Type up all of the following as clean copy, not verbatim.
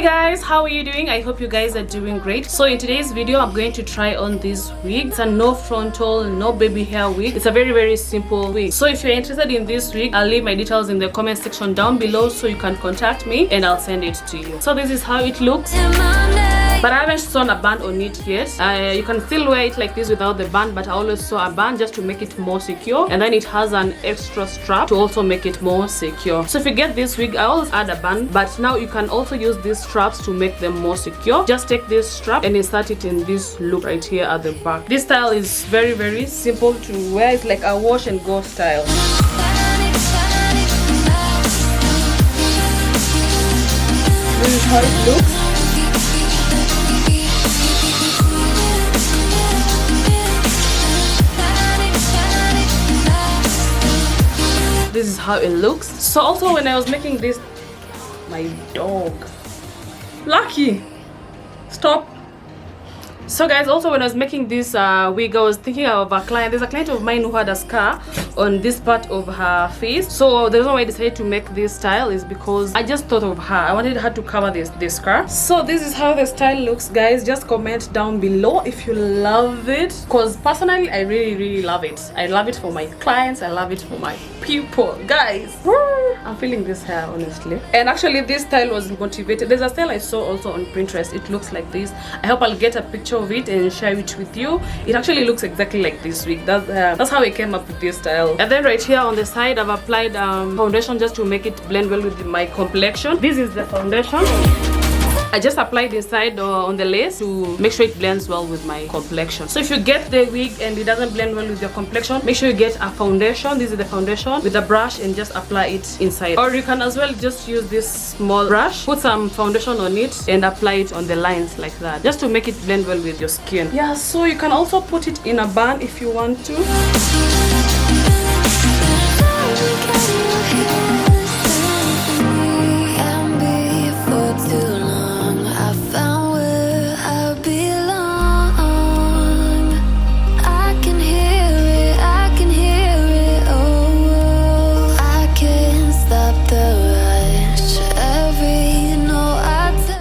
Guys, how are you doing? I hope you guys are doing great. So in today's video I'm going to try on this wig. It's a no frontal, no baby hair wig. It's a very simple wig. So if you're interested in this wig, I'll leave my details in the comment section down below so you can contact me and I'll send it to you. So this is how it looks, but I haven't sewn a band on it yet. You can still wear it like this without the band, but I always sew a band just to make it more secure, and then it has an extra strap to also make it more secure. So if you get this wig, I always add a band, but now you can also use these straps to make them more secure. Just take this strap and insert it in this loop right here at the back. This style is very simple to wear. It's like a wash and go style. This is how it looks. This is how it looks. So also when I was making this, my dog Lucky, stop. So guys, also when I was making this wig, I was thinking of a client. There's a client of mine who had a scar on this part of her face. So the reason why I decided to make this style is because I just thought of her. I wanted her to cover this scar. So this is how the style looks, guys. Just comment down below if you love it, because personally I really love it. I love it for my clients, I love it for my people, guys. I'm feeling this hair, honestly. And actually this style was motivated. There's a style I saw also on Pinterest. It looks like this. I hope I'll get a picture of it and share it with you. It actually looks exactly like this wig. That's how I came up with this style. And then right here on the side I've applied foundation just to make it blend well with my complexion. This is the foundation. I just applied inside on the lace to make sure it blends well with my complexion. So if you get the wig and it doesn't blend well with your complexion, make sure you get a foundation. This is the foundation with a brush and just apply it inside. Or you can as well just use this small brush, put some foundation on it and apply it on the lines like that, just to make it blend well with your skin. Yeah, so you can also put it in a bun if you want to.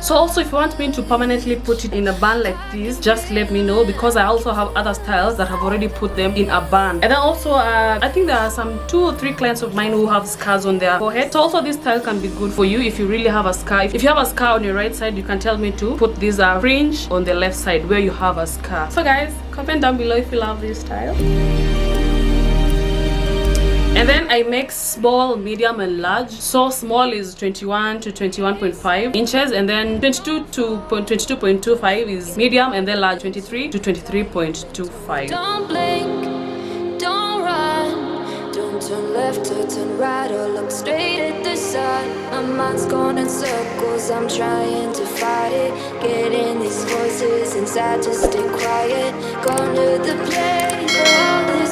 So also if you want me to permanently put it in a bun like this, just let me know, because I also have other styles that have already put them in a bun. And then also I think there are some 2 or 3 clients of mine who have scars on their forehead. So also this style can be good for you if you really have a scar. If you have a scar on your right side, you can tell me to put this fringe on the left side where you have a scar. So guys, comment down below if you love this style. And then I make small, medium and large. So small is 21 to 21.5 inches, and then 22 to 22.25 is medium, and then large 23 to 23.25. Don't blink, don't run, don't turn left or turn right or look straight at the sun. My mind's going in circles, I'm trying to fight it. Getting these voices inside to stay quiet. Going to the place where all the